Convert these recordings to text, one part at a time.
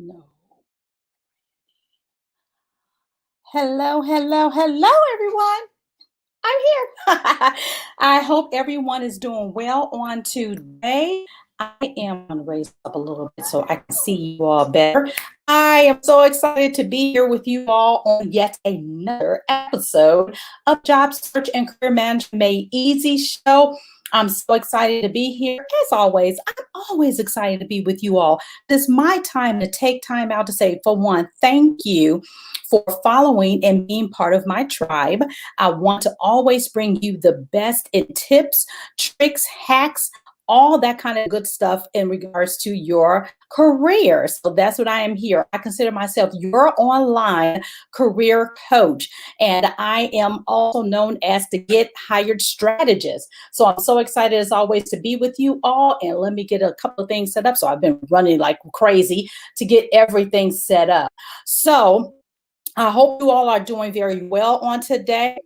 No. Hello, hello, hello, everyone. I'm here. I hope everyone is doing well on today. I am going to raise up a little bit so I can see you all better. I am so excited to be here with you all on yet another episode of Job Search and Career Management Made Easy show. I'm so excited to be here. As always, I'm always excited to be with you all. It's my time to take time out to say, for one, thank you for following and being part of my tribe. I want to always bring you the best in tips, tricks, hacks, all that kind of good stuff in regards to your career. So that's what I am here. I consider myself your online career coach, and I am also known as the Get Hired Strategist. So I'm so excited as always to be with you all, and let me get a couple of things set up. So I've been running like crazy to get everything set up. So I hope you all are doing very well on today.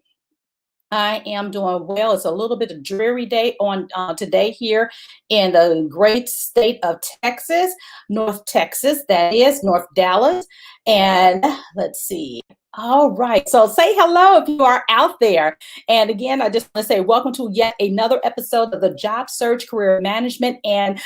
I am doing well. It's a little bit of dreary day on today here in the great state of Texas, North Texas, that is, North Dallas. And let's see. All right. So say hello if you are out there. And again, I just want to say welcome to yet another episode of the Job Search, Career Management, and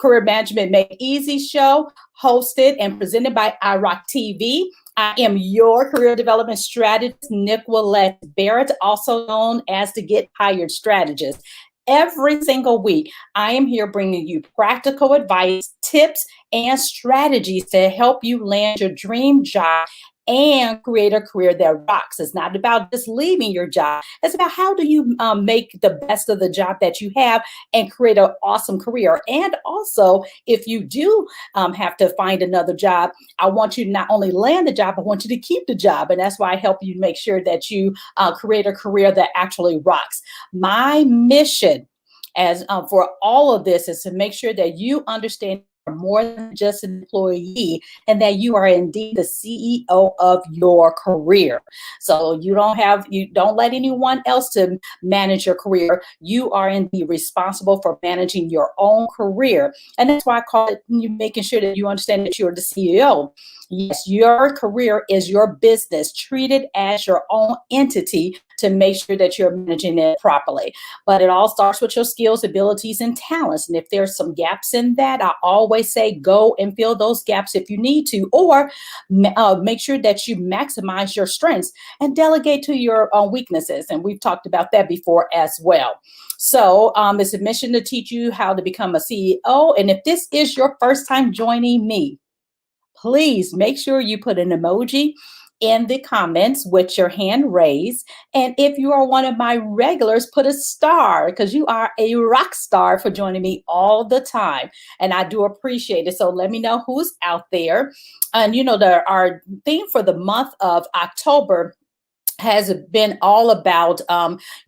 Career Management Made Easy show, hosted and presented by iRock TV. I am your career development strategist, Nickquolette Barrett, also known as the Get Hired Strategist. Every single week, I am here bringing you practical advice, tips, and strategies to help you land your dream job and create a career that rocks. It's not about just leaving your job. It's about how do you make the best of the job that you have and create an awesome career. And also, if you do have to find another job, I want you to not only land the job, I want you to keep the job. And that's why I help you make sure that you create a career that actually rocks. My mission as for all of this is to make sure that you understand more than just an employee, and that you are indeed the CEO of your career. So you don't let anyone else to manage your career. You are indeed responsible for managing your own career. And that's why I call it you making sure that you understand that you're the CEO. Yes, your career is your business. Treat it as your own entity to make sure that you're managing it properly. But it all starts with your skills, abilities, and talents. And if there's some gaps in that, I always say go and fill those gaps if you need to, or make sure that you maximize your strengths and delegate to your weaknesses. And we've talked about that before as well. So it's a mission to teach you how to become a CEO. And if this is your first time joining me, please make sure you put an emoji in the comments with your hand raised. And if you are one of my regulars, put a star, because you are a rock star for joining me all the time. And I do appreciate it. So let me know who's out there. And you know, our theme for the month of October has been all about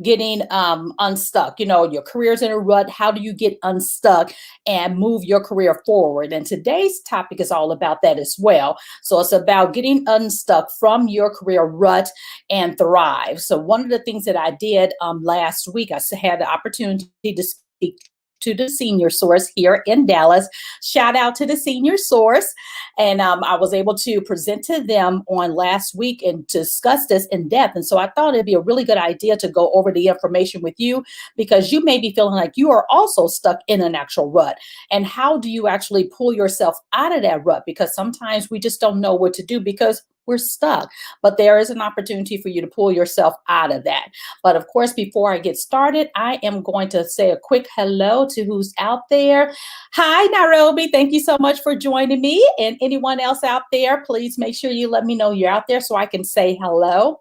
getting unstuck. You know, your career's in a rut. How do you get unstuck and move your career forward? And today's topic is all about that as well. So it's about getting unstuck from your career rut and thrive. So one of the things that I did last week, I had the opportunity to speak to the Senior Source here in Dallas. Shout out to the Senior Source. And I was able to present to them on last week and discuss this in depth. And so I thought it'd be a really good idea to go over the information with you, because you may be feeling like you are also stuck in an actual rut. And how do you actually pull yourself out of that rut? Because sometimes we just don't know what to do because we're stuck. But there is an opportunity for you to pull yourself out of that. But of course, before I get started, I am going to say a quick hello to who's out there. Hi, Nairobi. Thank you so much for joining me. And anyone else out there, please make sure you let me know you're out there so I can say hello.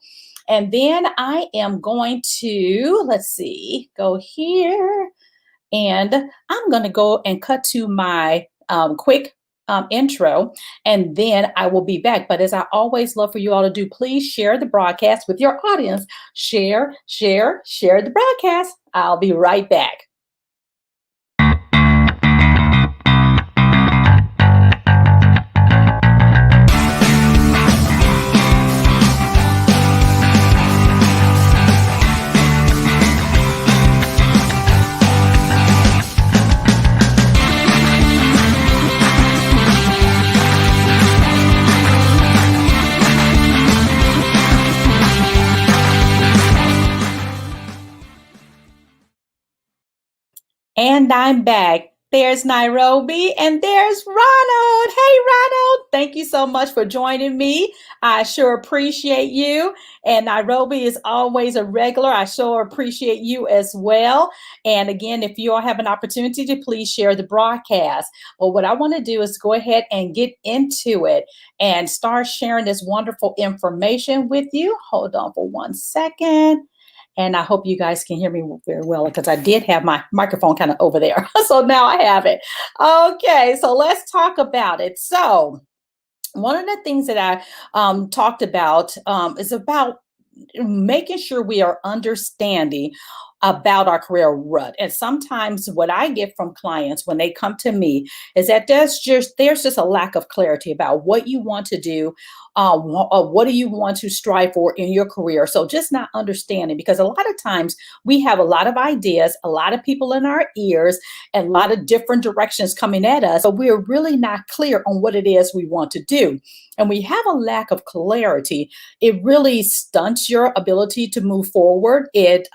And then I am going to, let's see, go here. And I'm going to go and cut to my quick intro, and then I will be back. But as I always love for you all to do, please share the broadcast with your audience. Share the broadcast. I'll be right back. And I'm back. There's Nairobi and there's Ronald. Hey, Ronald. Thank you so much for joining me. I sure appreciate you. And Nairobi is always a regular. I sure appreciate you as well. And again, if you all have an opportunity to please share the broadcast. Well, what I want to do is go ahead and get into it and start sharing this wonderful information with you. Hold on for 1 second. And I hope you guys can hear me very well because I did have my microphone kind of over there. So now I have it. Okay, so let's talk about it. So one of the things that I talked about is about making sure we are understanding about our career rut. And sometimes what I get from clients when they come to me is that there's just a lack of clarity about what you want to do, what do you want to strive for in your career. So just not understanding, because a lot of times we have a lot of ideas, a lot of people in our ears, and a lot of different directions coming at us, but we're really not clear on what it is we want to do. And we have a lack of clarity. It really stunts your ability to move forward. It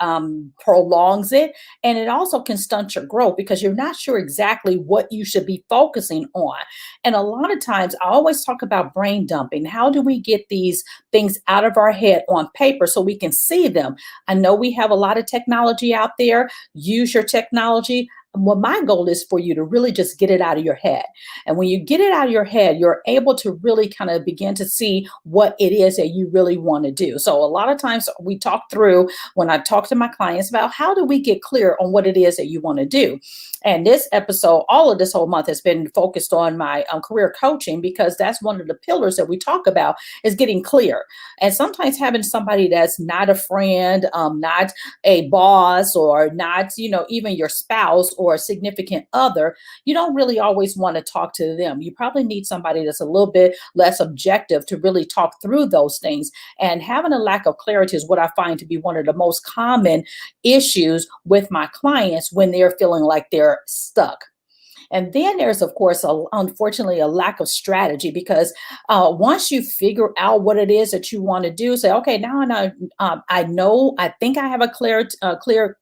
prolongs it, and it also can stunt your growth because you're not sure exactly what you should be focusing on. And a lot of times I always talk about brain dumping. How do we get these things out of our head on paper so we can see them? I know we have a lot of technology out there. Use your technology. Well, my goal is for you to really just get it out of your head. And when you get it out of your head, you're able to really kind of begin to see what it is that you really want to do. So a lot of times we talk through, when I talk to my clients, about how do we get clear on what it is that you want to do. And this episode, all of this whole month has been focused on my career coaching, because that's one of the pillars that we talk about, is getting clear. And sometimes having somebody that's not a friend, not a boss, or not, even your spouse or a significant other, you don't really always want to talk to them. You probably need somebody that's a little bit less objective to really talk through those things. And having a lack of clarity is what I find to be one of the most common issues with my clients when they're feeling like they're stuck. And then there's, of course, unfortunately, a lack of strategy, because once you figure out what it is that you want to do, say, okay, now I know, I think I have a clear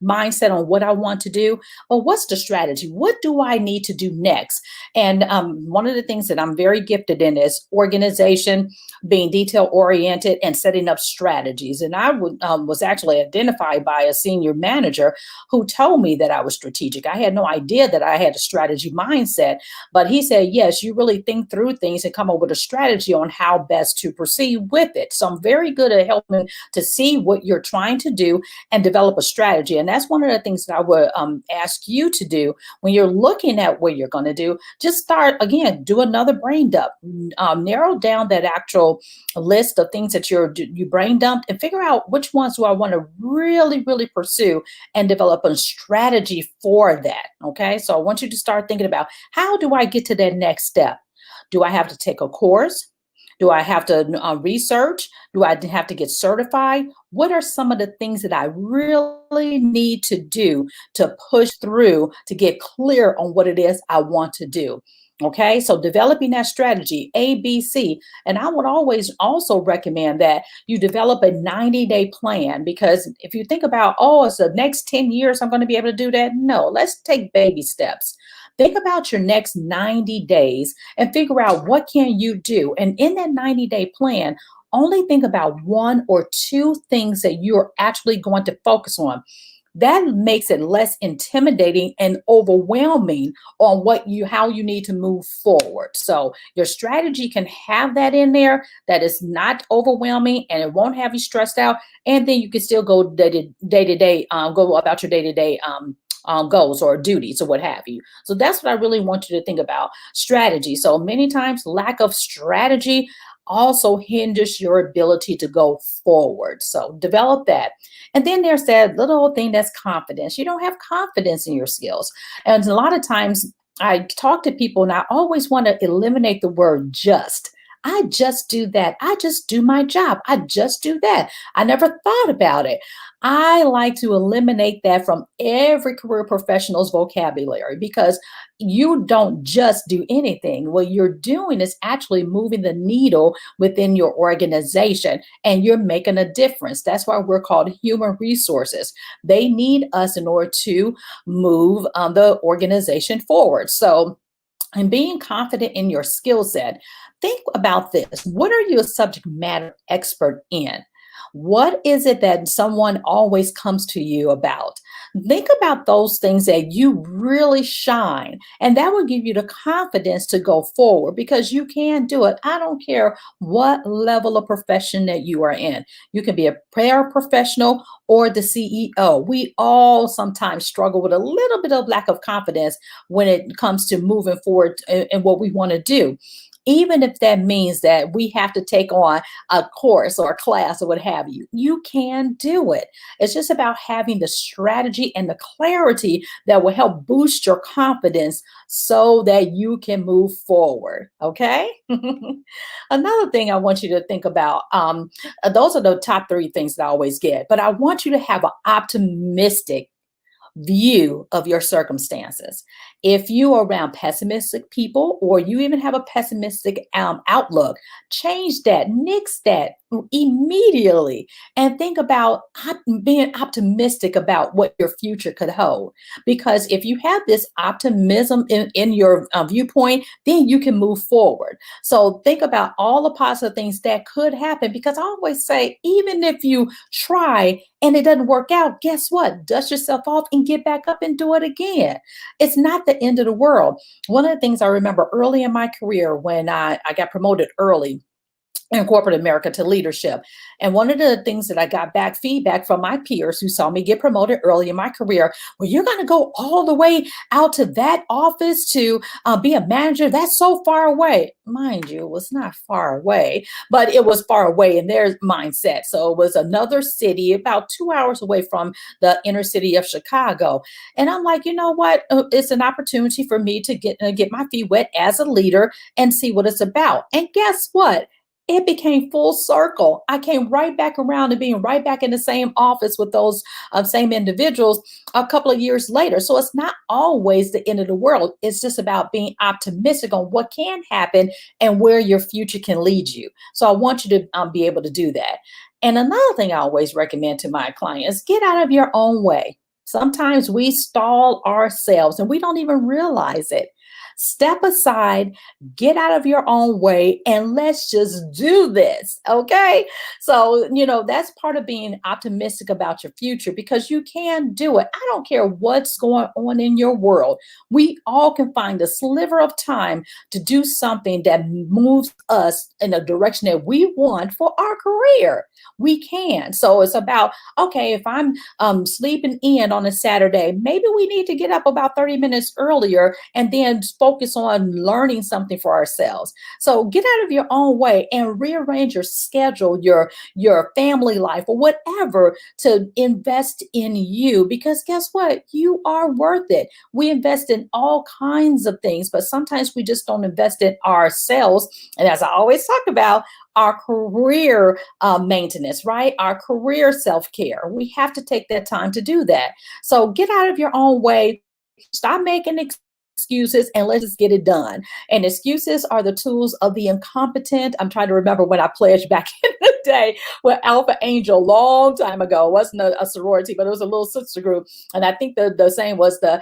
mindset on what I want to do, but what's the strategy? What do I need to do next? And one of the things that I'm very gifted in is organization, being detail oriented, and setting up strategies. And I was actually identified by a senior manager who told me that I was strategic. I had no idea that I had a strategy mindset, but he said, yes, you really think through things and come up with a strategy on how best to proceed with it. So I'm very good at helping to see what you're trying to do and develop a strategy. And that's one of the things that I would ask you to do when you're looking at what you're going to do. Just start, again, do another brain dump. Narrow down that actual list of things that you brain dumped, and figure out which ones do I want to really, really pursue, and develop a strategy for that. Okay, so I want you to start thinking about, how do I get to that next step? Do I have to take a course? Do I have to research? Do I have to get certified? What are some of the things that I really need to do to push through to get clear on what it is I want to do? Okay, so developing that strategy, ABC. And I would always also recommend that you develop a 90-day plan, because if you think about, oh, it's the next 10 years I'm going to be able to do that. No, let's take baby steps. Think about your next 90 days and figure out what can you do. And in that 90-day plan, only think about 1 or 2 things that you're actually going to focus on. That makes it less intimidating and overwhelming on how you need to move forward. So your strategy can have that in there that is not overwhelming, and it won't have you stressed out. And then you can still go day to day, go about your day-to-day goals or duties or what have you. So that's what I really want you to think about, strategy. So many times lack of strategy also hinders your ability to go forward. So develop that. And then there's that little thing that's confidence. You don't have confidence in your skills. And a lot of times I talk to people and I always want to eliminate the word just. I just do that. I just do my job. I just do that. I never thought about it. I like to eliminate that from every career professional's vocabulary because you don't just do anything. What you're doing is actually moving the needle within your organization and you're making a difference. That's why we're called human resources. They need us in order to move the organization forward. So, and being confident in your skill set, think about this. What are you a subject matter expert in? What is it that someone always comes to you about? Think about those things that you really shine, and that will give you the confidence to go forward because you can do it. I don't care what level of profession that you are in. You can be a prayer professional or the CEO. We all sometimes struggle with a little bit of lack of confidence when it comes to moving forward in what we want to do. Even if that means that we have to take on a course or a class or what have you, you can do it. It's just about having the strategy and the clarity that will help boost your confidence so that you can move forward. Okay. Another thing I want you to think about, those are the top three things that I always get, but I want you to have an optimistic view of your circumstances. If you are around pessimistic people or you even have a pessimistic outlook, change that, nix that immediately, and think about being optimistic about what your future could hold. Because if you have this optimism in your viewpoint, then you can move forward. So think about all the positive things that could happen. Because I always say, even if you try and it doesn't work out, guess what? Dust yourself off and get back up and do it again. It's not the end of the world. One of the things I remember early in my career when I got promoted early in corporate America to leadership. And one of the things that I got back feedback from my peers who saw me get promoted early in my career, well, you're going to go all the way out to that office to be a manager. That's so far away. Mind you, it was not far away, but it was far away in their mindset. So it was another city about 2 hours away from the inner city of Chicago. And I'm like, you know what? It's an opportunity for me to get my feet wet as a leader and see what it's about. And guess what? It became full circle. I came right back around to being right back in the same office with those same individuals a couple of years later. So it's not always the end of the world. It's just about being optimistic on what can happen and where your future can lead you. So I want you to be able to do that. And another thing I always recommend to my clients, get out of your own way. Sometimes we stall ourselves and we don't even realize it. Step aside, get out of your own way, and let's just do this. Okay. So, that's part of being optimistic about your future because you can do it. I don't care what's going on in your world. We all can find a sliver of time to do something that moves us in a direction that we want for our career. We can. So it's about, okay, if I'm sleeping in on a Saturday, maybe we need to get up about 30 minutes earlier and then focus on learning something for ourselves. So get out of your own way and rearrange your schedule, your family life, or whatever to invest in you. Because guess what? You are worth it. We invest in all kinds of things, but sometimes we just don't invest in ourselves. And as I always talk about, our career maintenance, right? Our career self-care. We have to take that time to do that. So get out of your own way. Stop making excuses and let's just get it done. And excuses are the tools of the incompetent. I'm trying to remember when I pledged back in the day with Alpha Angel, long time ago. It wasn't a sorority, but it was a little sister group. And I think the saying was the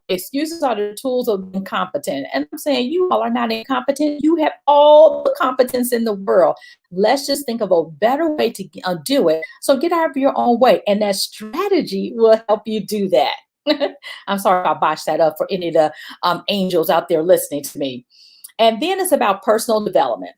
excuses are the tools of the incompetent. And I'm saying you all are not incompetent. You have all the competence in the world. Let's just think of a better way to do it. So get out of your own way. And that strategy will help you do that. I'm sorry if I botched that up for any of the angels out there listening to me. And then it's about personal development.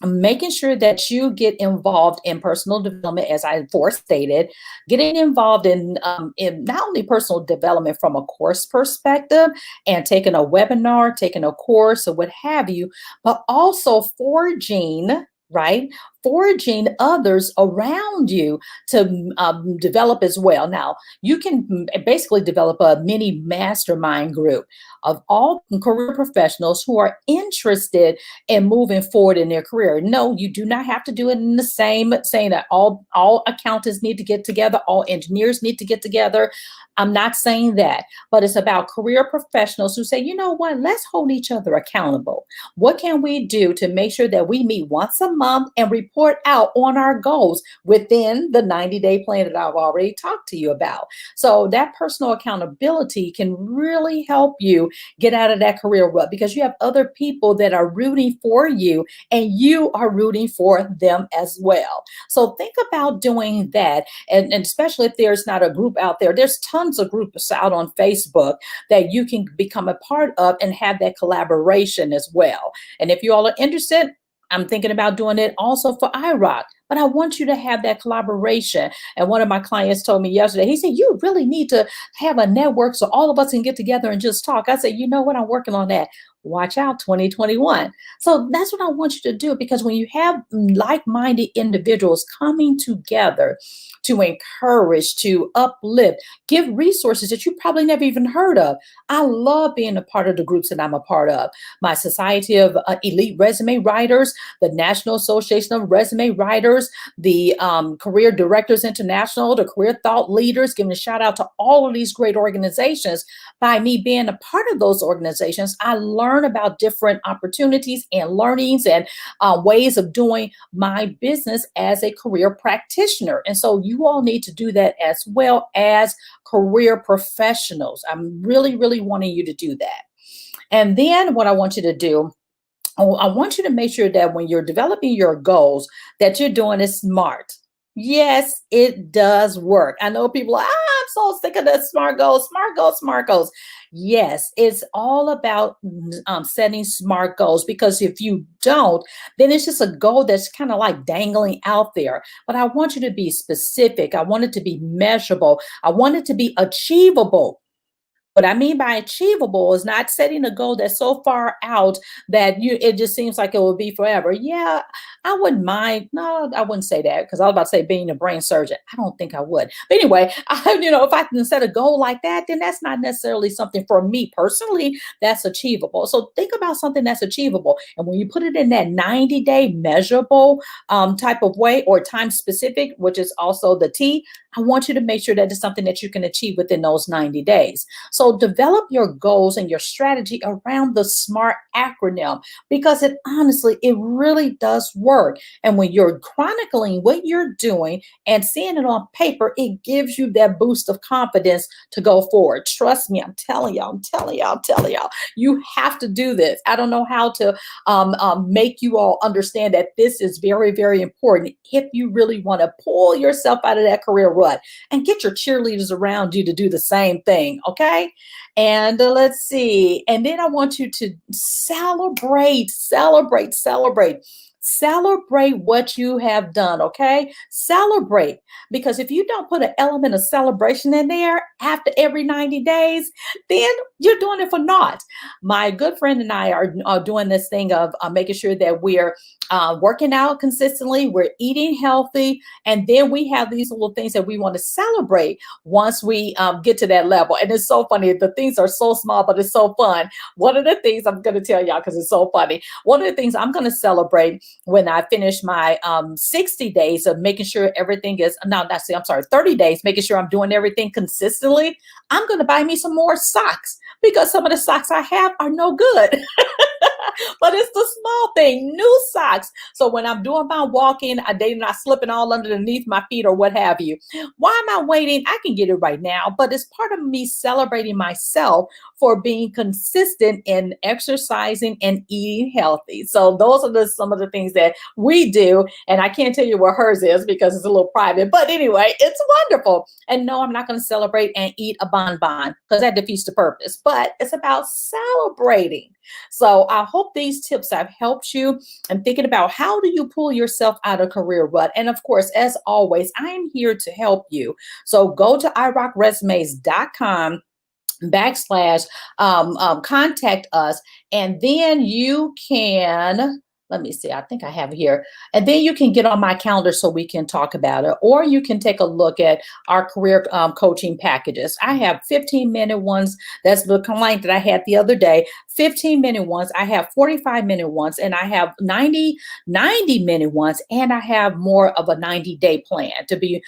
Making sure that you get involved in personal development, as I stated, getting involved in not only personal development from a course perspective and taking a webinar, taking a course or what have you, but also forging, right? forging others around you to develop as well. Now, you can basically develop a mini mastermind group of all career professionals who are interested in moving forward in their career. No, you do not have to do it in the same, saying that all accountants need to get together, all engineers need to get together. I'm not saying that, but it's about career professionals who say, you know what, let's hold each other accountable. What can we do to make sure that we meet once a month and report out on our goals within the 90-day plan that I've already talked to you about? So that personal accountability can really help you get out of that career rut, because you have other people that are rooting for you and you are rooting for them as well. So think about doing that. And especially if there's not a group out there, there's tons of groups out on Facebook that you can become a part of and have that collaboration as well. And if you all are interested, I'm thinking about doing it also for IROC, but I want you to have that collaboration. And one of my clients told me yesterday, he said, you really need to have a network so all of us can get together and just talk. I said, you know what? I'm working on that. Watch out, 2021. So that's what I want you to do, because when you have like-minded individuals coming together to encourage, to uplift, give resources that you probably never even heard of. I love being a part of the groups that I'm a part of. My Society of Elite Resume Writers, the National Association of Resume Writers, the Career Directors International, the Career Thought Leaders, giving a shout out to all of these great organizations. By me being a part of those organizations, I learn about different opportunities and learnings and ways of doing my business as a career practitioner. And so you all need to do that as well as career professionals. I'm really, really wanting you to do that. And then what I want you to do, I want you to make sure that when you're developing your goals, that you're doing it smart. Yes, it does work. I know people are, I'm so sick of the SMART goals, SMART goals, SMART goals. Yes, it's all about setting SMART goals, because if you don't, then it's just a goal that's kind of like dangling out there. But I want you to be specific. I want it to be measurable. I want it to be achievable. What I mean by achievable is not setting a goal that's so far out that it just seems like it will be forever. Yeah, I wouldn't mind. No, I wouldn't say that, because I was about to say being a brain surgeon. I don't think I would. But anyway, if I can set a goal like that, then that's not necessarily something for me personally that's achievable. So think about something that's achievable. And when you put it in that 90-day measurable type of way, or time specific, which is also the T, I want you to make sure that it's something that you can achieve within those 90 days. So develop your goals and your strategy around the SMART acronym, because it really does work. And when you're chronicling what you're doing and seeing it on paper, it gives you that boost of confidence to go forward. Trust me, I'm telling y'all, you have to do this. I don't know how to make you all understand that this is very, very important if you really want to pull yourself out of that career rut and get your cheerleaders around you to do the same thing. Okay. And let's see. And then I want you to celebrate what you have done. Okay. Celebrate. Because if you don't put an element of celebration in there after every 90 days, then you're doing it for naught. My good friend and I are doing this thing of making sure that we're working out consistently, we're eating healthy, and then we have these little things that we want to celebrate once we get to that level. And it's so funny. The things are so small, but it's so fun. One of the things I'm going to tell y'all, because it's so funny, one of the things I'm going to celebrate when I finish my 60 days of making sure everything is, 30 days, making sure I'm doing everything consistently, I'm going to buy me some more socks, because some of the socks I have are no good. But it's the small thing, new socks. So when I'm doing my walking, they're not slipping all underneath my feet or what have you. Why am I waiting? I can get it right now, but it's part of me celebrating myself for being consistent in exercising and eating healthy. So those are some of the things that we do. And I can't tell you what hers is because it's a little private. But anyway, it's wonderful. And no, I'm not going to celebrate and eat a bonbon, because that defeats the purpose. But it's about celebrating. So I hope these tips have helped you in thinking about how do you pull yourself out of career rut. And of course, as always, I am here to help you. So go to irocresumes.com / contact us, and then you can let me see, I think I have it here. And then you can get on my calendar so we can talk about it. Or you can take a look at our career coaching packages. I have 15-minute ones. That's the client that I had the other day. 15-minute ones. I have 45-minute ones. And I have 90-minute ones. And I have more of a 90-day plan to be,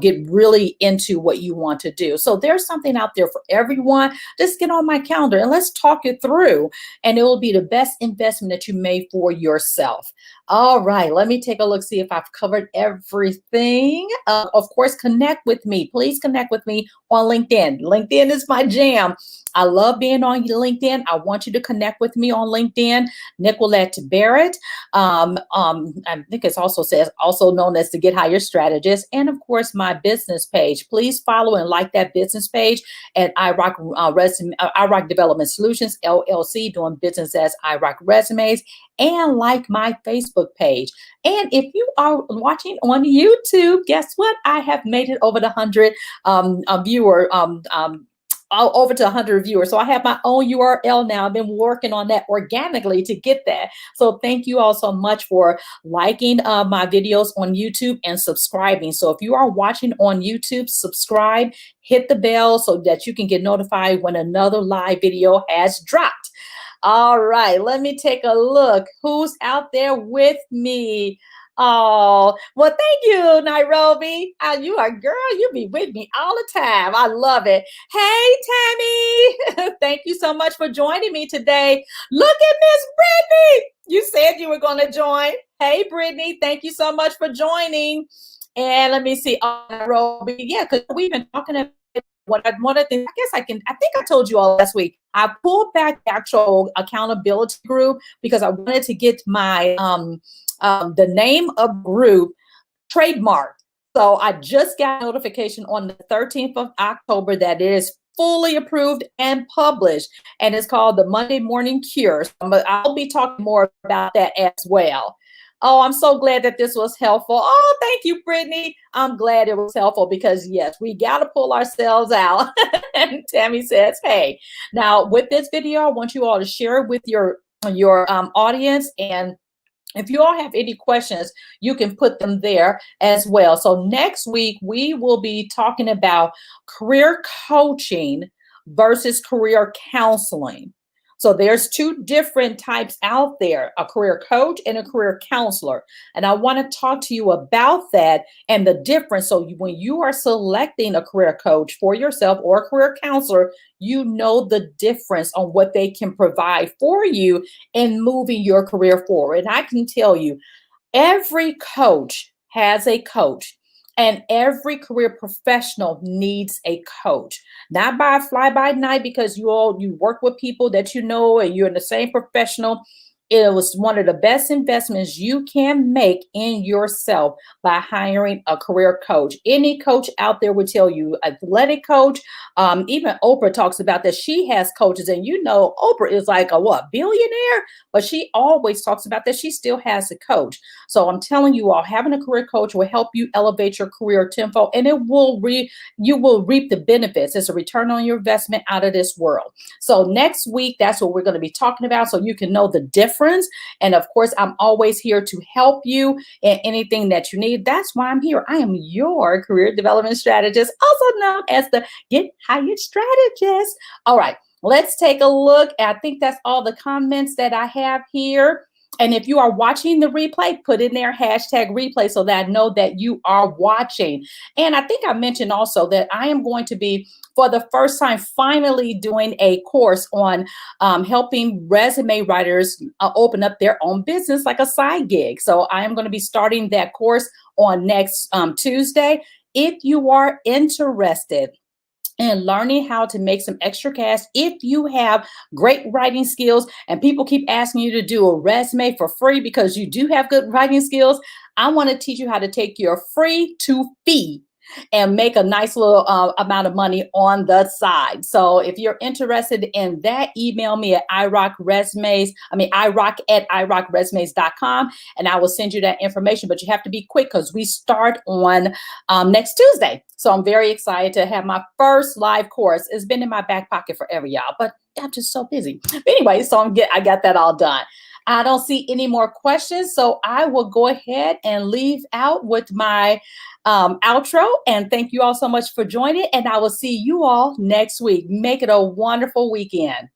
get really into what you want to do. So there's something out there for everyone. Just get on my calendar and let's talk it through. And it will be the best investment that you made for yourself. All right, let me take a look, see if I've covered everything. Of course, connect with me. Please connect with me on LinkedIn. LinkedIn is my jam. I love being on LinkedIn. I want you to connect with me on LinkedIn, Nickquolette Barrett. I think it also known as the Get Higher Strategist. And of course, my business page. Please follow and like that business page at iRock Development Solutions, LLC, doing business as iRock Resumes, and like my Facebook page. And if you are watching on YouTube, guess what? I have made it over the 100 over to 100 viewers. So I have my own URL now. I've been working on that organically to get that. So thank you all so much for liking my videos on YouTube and subscribing. So if you are watching on YouTube, subscribe, hit the bell so that you can get notified when another live video has dropped. All right, let me take a look. Who's out there with me? Oh, well, thank you, Nairobi. You are, girl, you be with me all the time. I love it. Hey, Tammy. Thank you so much for joining me today. Look at Miss Brittany. You said you were going to join. Hey, Brittany, thank you so much for joining. And let me see, Nairobi. Yeah, because we've been talking about one of the things, I think I told you all last week, I pulled back the actual accountability group because I wanted to get my, the name of group trademarked. So I just got notification on the 13th of October that it is fully approved and published, and it's called the Monday Morning Cure. So I'll be talking more about that as well. Oh, I'm so glad that this was helpful. Oh, thank you, Brittany. I'm glad it was helpful because, yes, we got to pull ourselves out. And Tammy says, hey, now with this video, I want you all to share it with your audience. And if you all have any questions, you can put them there as well. So next week, we will be talking about career coaching versus career counseling. So there's two different types out there, a career coach and a career counselor. And I want to talk to you about that and the difference. So when you are selecting a career coach for yourself or a career counselor, you know the difference on what they can provide for you in moving your career forward. And I can tell you, every coach has a coach. And every career professional needs a coach, not by fly by night because you work with people that you know and you're in the same professional. It was one of the best investments you can make in yourself by hiring a career coach. Any coach out there would tell you, athletic coach, even Oprah talks about that she has coaches. And Oprah is like a billionaire, but she always talks about that she still has a coach. So I'm telling you all, having a career coach will help you elevate your career tempo, and you will reap the benefits. It's a return on your investment out of this world. So next week, that's what we're going to be talking about, so you can know the difference. And of course, I'm always here to help you in anything that you need. That's why I'm here. I am your career development strategist, also known as the Get Higher Strategist. All right, let's take a look. I think that's all the comments that I have here. And if you are watching the replay, put in there #replay so that I know that you are watching. And I think I mentioned also that I am going to be, for the first time, finally doing a course on helping resume writers open up their own business like a side gig. So I am going to be starting that course on next Tuesday. If you are interested and learning how to make some extra cash, if you have great writing skills and people keep asking you to do a resume for free because you do have good writing skills, I want to teach you how to take your free to fee and make a nice little amount of money on the side. So if you're interested in that, email me at irock@irockresumes.com, and I will send you that information. But you have to be quick because we start on next Tuesday. So I'm very excited to have my first live course. It's been in my back pocket forever, y'all, but I'm just so busy. But anyway, so I got that all done. I don't see any more questions, so I will go ahead and leave out with my outro. And thank you all so much for joining. And I will see you all next week. Make it a wonderful weekend.